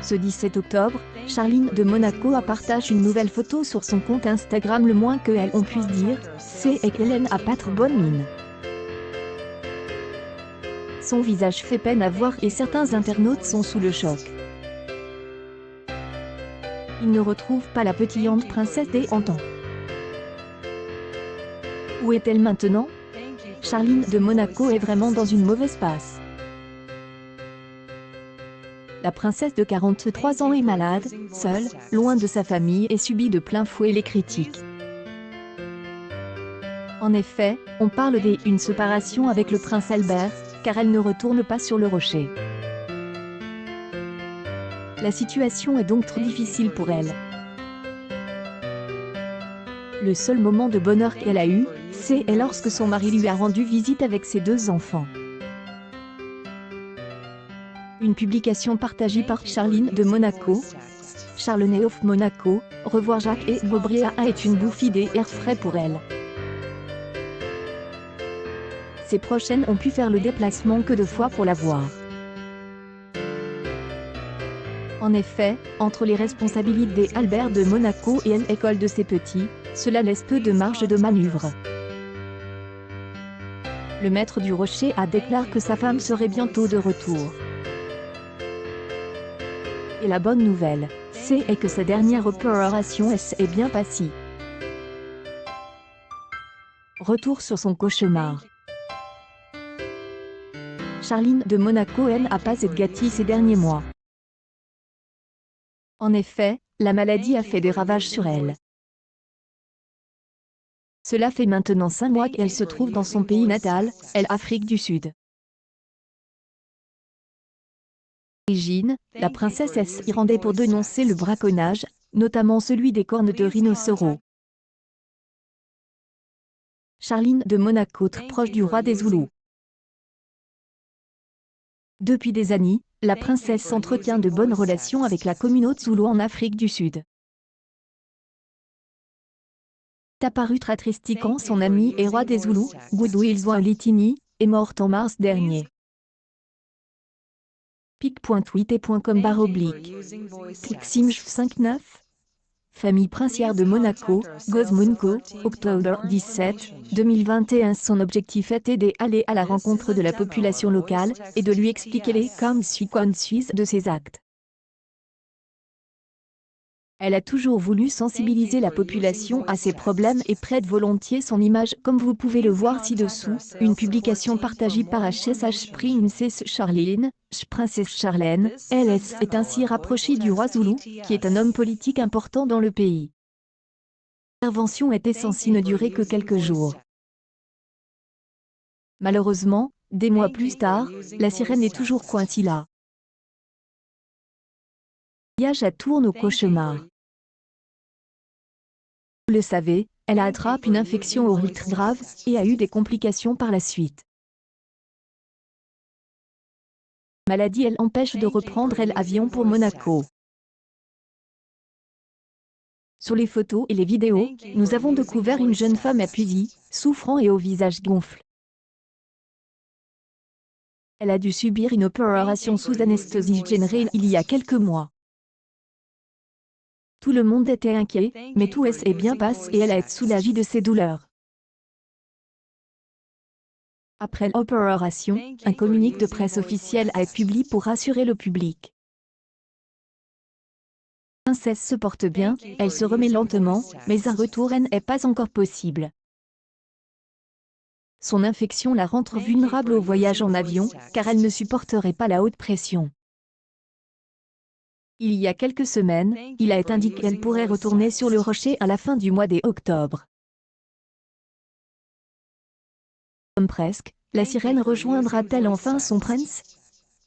Ce 17 octobre, Charline de Monaco a partagé une nouvelle photo sur son compte Instagram. Le moins que on puisse dire, c'est qu'Hélène a pas trop bonne mine. Son visage fait peine à voir et certains internautes sont sous le choc. Ils ne retrouvent pas la pétillante princesse des antan. Où est-elle maintenant? Charline de Monaco est vraiment dans une mauvaise passe. La princesse de 43 ans est malade, seule, loin de sa famille et subit de plein fouet les critiques. En effet, on parle d'une séparation avec le prince Albert, car elle ne retourne pas sur le rocher. La situation est donc trop difficile pour elle. Le seul moment de bonheur qu'elle a eu, c'est lorsque son mari lui a rendu visite avec ses 2 enfants. Une publication partagée par Charline de Monaco. Charlene of Monaco, revoir Jacques et Bobria est une bouffie d'air frais pour elle. Ses prochaines ont pu faire le déplacement que 2 fois pour la voir. En effet, entre les responsabilités d'Albert de Monaco et l'école de ses petits, cela laisse peu de marge de manœuvre. Le maître du rocher a déclaré que sa femme serait bientôt de retour. Et la bonne nouvelle, c'est que sa dernière opération est bien passée. Retour sur son cauchemar. Charline de Monaco n'a pas été gâtée ces derniers mois. En effet, la maladie a fait des ravages sur elle. Cela fait maintenant 5 mois qu'elle se trouve dans son pays natal, l'Afrique du Sud. Origine, la princesse s'y rendait pour dénoncer le braconnage, notamment celui des cornes de rhinocéros. Charline de Monaco, très proche du roi des Zoulous. Depuis des années, la princesse entretient de bonnes relations avec la communauté zoulou en Afrique du Sud. Apparu très triste quand son ami et roi des Zoulous, Goudou Ilzouan Litini, est morte en mars dernier. pic.tweet.com/. Simj59. Famille princière de Monaco, Gozmunko, octobre 17, 2021. Son objectif était d'aller à la rencontre de la population locale et de lui expliquer les conséquences de ses actes. Elle a toujours voulu sensibiliser la population à ses problèmes et prête volontiers son image, comme vous pouvez le voir ci-dessous. Une publication partagée par HSH Princess Charline, Princesse Charlène, LS est ainsi rapprochée du roi Zoulou, qui est un homme politique important dans le pays. L'intervention était censée ne durer que quelques jours. Malheureusement, des mois plus tard, la sirène est toujours coincée là. Le voyage tourne au cauchemar. Vous le savez, elle a attrapé une infection urinaire grave et a eu des complications par la suite. La maladie l'empêche de reprendre l'avion pour Monaco. Sur les photos et les vidéos, nous avons découvert une jeune femme épuisée, souffrant et au visage gonflé. Elle a dû subir une opération sous anesthésie générale il y a quelques mois. Tout le monde était inquiet, mais tout s'est bien passé et elle a été soulagée de ses douleurs. Après l'opération, un communiqué de presse officiel a été publié pour rassurer le public. La princesse se porte bien, elle se remet lentement, mais un retour n'est pas encore possible. Son infection la rend vulnérable au voyage en avion, car elle ne supporterait pas la haute pression. Il y a quelques semaines, il a été indiqué qu'elle pourrait retourner sur le rocher à la fin du mois d'octobre. Comme presque, la sirène rejoindra-t-elle enfin son prince?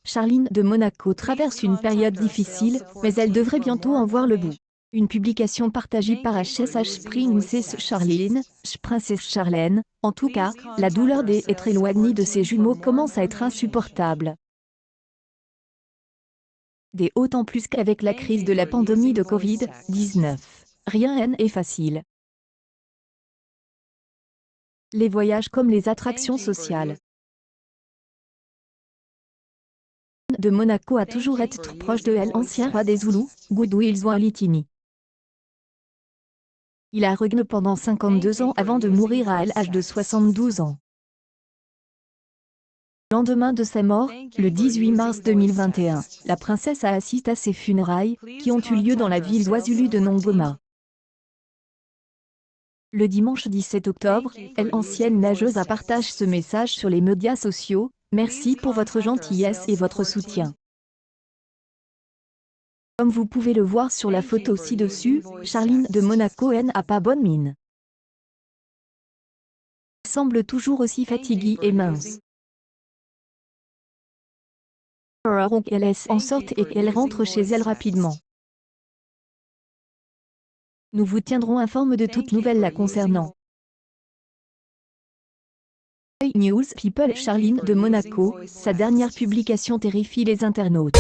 Charline de Monaco traverse une période difficile, mais elle devrait bientôt en voir le bout. Une publication partagée par HSH Princess Charline, Princesse Charlène. En tout cas, la douleur d'être éloignée de ses jumeaux commence à être insupportable. D'autant plus qu'avec la crise de la pandémie de Covid-19, rien n'est facile. Les voyages comme les attractions sociales. de Monaco a toujours été proche de l'ancien roi des Zoulous, Goudouil Zoualitini. Il a régné pendant 52 ans avant de mourir à l'âge de 72 ans. Le lendemain de sa mort, le 18 mars 2021, la princesse a assisté à ses funérailles, qui ont eu lieu dans la ville d'Oisulu de Nongoma. Le dimanche 17 octobre, l'ancienne nageuse a partagé ce message sur les médias sociaux. Merci pour votre gentillesse et votre soutien. Comme vous pouvez le voir sur la photo ci-dessus, Charline de Monaco n'a pas bonne mine. Elle semble toujours aussi fatiguée et mince. Elle laisse en sorte et qu'elle rentre chez elle rapidement. Nous vous tiendrons informé de toute nouvelle la concernant. News People Charline de Monaco, sa dernière publication terrifie les internautes.